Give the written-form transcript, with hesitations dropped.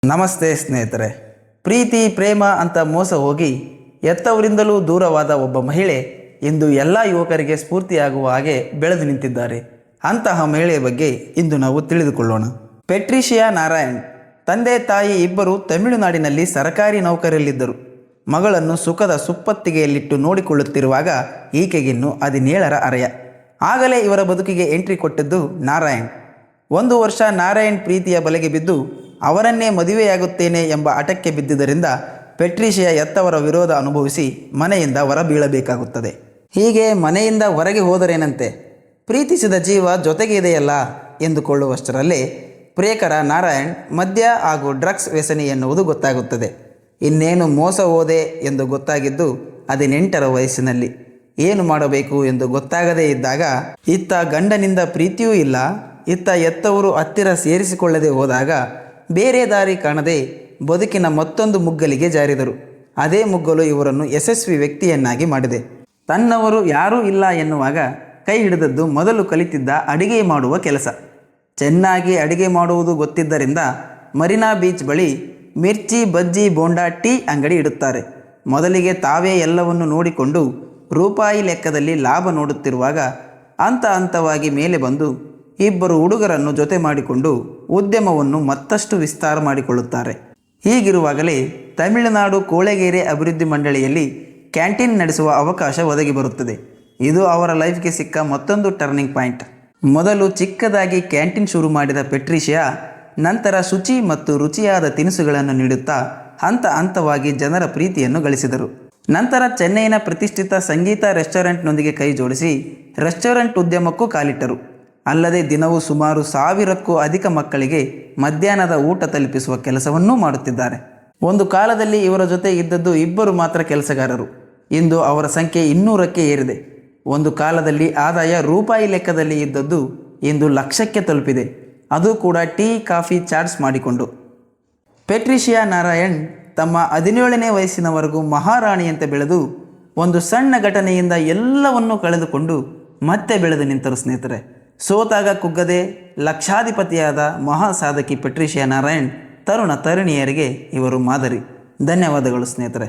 ನಮಸ್ತೆ ಸ್ನೇಹಿತರೆ. ಪ್ರೀತಿ ಪ್ರೇಮ ಅಂತ ಮೋಸ ಹೋಗಿ ಎತ್ತವರಿಂದಲೂ ದೂರವಾದ ಒಬ್ಬ ಮಹಿಳೆ ಇಂದು ಎಲ್ಲ ಯುವಕರಿಗೆ ಸ್ಫೂರ್ತಿಯಾಗುವ ಹಾಗೆ ಬೆಳೆದು ನಿಂತಿದ್ದಾರೆ. ಅಂತಹ ಮಹಿಳೆಯ ಬಗ್ಗೆ ಇಂದು ನಾವು ತಿಳಿದುಕೊಳ್ಳೋಣ. ಪೆಟ್ರಿಷಿಯಾ ನಾರಾಯಣ್ ತಂದೆ ತಾಯಿ ಇಬ್ಬರು ತಮಿಳುನಾಡಿನಲ್ಲಿ ಸರಕಾರಿ ನೌಕರಿಯಲ್ಲಿದ್ದರು. ಮಗಳನ್ನು ಸುಖದ ಸುಪ್ಪತ್ತಿಗೆಯಲ್ಲಿಟ್ಟು ನೋಡಿಕೊಳ್ಳುತ್ತಿರುವಾಗ ಈಕೆಗಿನ್ನು 17ರ ಅರೆಯ. ಆಗಲೇ ಇವರ ಬದುಕಿಗೆ ಎಂಟ್ರಿ ಕೊಟ್ಟಿದ್ದು ನಾರಾಯಣ್. 1 ವರ್ಷ ನಾರಾಯಣ್ ಪ್ರೀತಿಯ ಬಲೆಗೆ ಬಿದ್ದು ಅವರನ್ನೇ ಮದುವೆಯಾಗುತ್ತೇನೆ ಎಂಬ ಹಠಕ್ಕೆ ಬಿದ್ದುದರಿಂದ ಪೆಟ್ರಿಷಿಯಾ ಎತ್ತವರ ವಿರೋಧ ಅನುಭವಿಸಿ ಮನೆಯಿಂದ ಹೊರ ಬೀಳಬೇಕಾಗುತ್ತದೆ. ಹೀಗೆ ಮನೆಯಿಂದ ಹೊರಗೆ ಹೋದರೇನಂತೆ, ಪ್ರೀತಿಸಿದ ಜೀವ ಜೊತೆಗೆ ಇದೆಯಲ್ಲ ಎಂದುಕೊಳ್ಳುವಷ್ಟರಲ್ಲೇ ಪ್ರೇಕರ ನಾರಾಯಣ್ ಮದ್ಯ ಹಾಗೂ ಡ್ರಗ್ಸ್ ವ್ಯಸನಿ ಎನ್ನುವುದು ಗೊತ್ತಾಗುತ್ತದೆ. ಇನ್ನೇನು ಮೋಸ ಹೋದೆ ಎಂದು ಗೊತ್ತಾಗಿದ್ದು 18ರ ವಯಸ್ಸಿನಲ್ಲಿ. ಏನು ಮಾಡಬೇಕು ಎಂದು ಗೊತ್ತಾಗದೇ ಇದ್ದಾಗ ಇತ್ತ ಗಂಡನಿಂದ ಪ್ರೀತಿಯೂ ಇಲ್ಲ, ಇತ್ತ ಎತ್ತವರು ಹತ್ತಿರ ಸೇರಿಸಿಕೊಳ್ಳದೆ ಹೋದಾಗ ಬೇರೆ ದಾರಿ ಕಾಣದೆ ಬದುಕಿನ ಮತ್ತೊಂದು ಮುಗ್ಗಲಿಗೆ ಜಾರಿದರು. ಅದೇ ಮುಗ್ಗಲು ಇವರನ್ನು ಯಶಸ್ವಿ ವ್ಯಕ್ತಿಯನ್ನಾಗಿ ಮಾಡಿದೆ. ತನ್ನವರು ಯಾರೂ ಇಲ್ಲ ಎನ್ನುವಾಗ ಕೈ ಹಿಡಿದದ್ದು ಮೊದಲು ಕಲಿತಿದ್ದ ಅಡಿಗೆ ಮಾಡುವ ಕೆಲಸ. ಚೆನ್ನಾಗಿ ಅಡಿಗೆ ಮಾಡುವುದು ಗೊತ್ತಿದ್ದರಿಂದ ಮರೀನಾ ಬೀಚ್ ಬಳಿ ಮಿರ್ಚಿ ಬಜ್ಜಿ ಬೋಂಡಾ ಟೀ ಅಂಗಡಿ ಇಡುತ್ತಾರೆ. ಮೊದಲಿಗೆ ತಾವೇ ಎಲ್ಲವನ್ನು ನೋಡಿಕೊಂಡು ರೂಪಾಯಿ ಲೆಕ್ಕದಲ್ಲಿ ಲಾಭ ನೋಡುತ್ತಿರುವಾಗ ಹಂತವಾಗಿ ಮೇಲೆ ಬಂದು ಇಬ್ಬರು ಹುಡುಗರನ್ನು ಜೊತೆ ಮಾಡಿಕೊಂಡು ಉದ್ಯಮವನ್ನು ಮತ್ತಷ್ಟು ವಿಸ್ತಾರ ಮಾಡಿಕೊಳ್ಳುತ್ತಾರೆ. ಹೀಗಿರುವಾಗಲೇ ತಮಿಳುನಾಡು ಕೋಳೆಗೇರೆ ಅಭಿವೃದ್ಧಿ ಮಂಡಳಿಯಲ್ಲಿ ಕ್ಯಾಂಟೀನ್ ನಡೆಸುವ ಅವಕಾಶ ಒದಗಿ ಬರುತ್ತದೆ. ಇದು ಅವರ ಲೈಫ್ಗೆ ಸಿಕ್ಕ ಮತ್ತೊಂದು ಟರ್ನಿಂಗ್ ಪಾಯಿಂಟ್. ಮೊದಲು ಚಿಕ್ಕದಾಗಿ ಕ್ಯಾಂಟೀನ್ ಶುರು ಮಾಡಿದ ಪೆಟ್ರಿಷಿಯಾ ನಂತರ ಶುಚಿ ಮತ್ತು ರುಚಿಯಾದ ತಿನಿಸುಗಳನ್ನು ನೀಡುತ್ತಾ ಹಂತವಾಗಿ ಜನರ ಪ್ರೀತಿಯನ್ನು ಗಳಿಸಿದರು. ನಂತರ ಚೆನ್ನೈನ ಪ್ರತಿಷ್ಠಿತ ಸಂಗೀತ ರೆಸ್ಟೋರೆಂಟ್ನೊಂದಿಗೆ ಕೈ ಜೋಡಿಸಿ ರೆಸ್ಟೋರೆಂಟ್ ಉದ್ಯಮಕ್ಕೂ ಕಾಲಿಟ್ಟರು. ಅಲ್ಲದೆ ದಿನವೂ ಸುಮಾರು 1000ಕ್ಕೂ ಅಧಿಕ ಮಕ್ಕಳಿಗೆ ಮಧ್ಯಾಹ್ನದ ಊಟ ತಲುಪಿಸುವ ಕೆಲಸವನ್ನೂ ಮಾಡುತ್ತಿದ್ದಾರೆ. ಒಂದು ಕಾಲದಲ್ಲಿ ಇವರ ಜೊತೆ ಇದ್ದದ್ದು 2 ಮಾತ್ರ ಕೆಲಸಗಾರರು. ಇಂದು ಅವರ ಸಂಖ್ಯೆ 200ಕ್ಕೆ ಏರಿದೆ. ಒಂದು ಕಾಲದಲ್ಲಿ ಆದಾಯ ರೂಪಾಯಿ ಲೆಕ್ಕದಲ್ಲಿ ಇದ್ದದ್ದು ಇಂದು ಲಕ್ಷಕ್ಕೆ ತಲುಪಿದೆ, ಅದು ಕೂಡ ಟೀ ಕಾಫಿ ಚಾಟ್ಸ್ ಮಾಡಿಕೊಂಡು. ಪೆಟ್ರಿಷಿಯಾ ನಾರಾಯಣ್ ತಮ್ಮ 17ನೇ ವಯಸ್ಸಿನವರೆಗೂ ಮಹಾರಾಣಿಯಂತೆ ಬೆಳೆದು ಒಂದು ಸಣ್ಣ ಘಟನೆಯಿಂದ ಎಲ್ಲವನ್ನೂ ಕಳೆದುಕೊಂಡು ಮತ್ತೆ ಬೆಳೆದು ನಿಂತರು. ಸ್ನೇಹಿತರೆ, ಸೋತಾಗ ಕುಗ್ಗದೆ ಲಕ್ಷಾಧಿಪತಿಯಾದ ಮಹಾ ಸಾಧಕಿ ಪೆಟ್ರಿಷಿಯಾ ನಾರಾಯಣ್ ತರುಣಿಯರಿಗೆ ಇವರು ಮಾದರಿ. ಧನ್ಯವಾದಗಳು ಸ್ನೇಹಿತರೆ.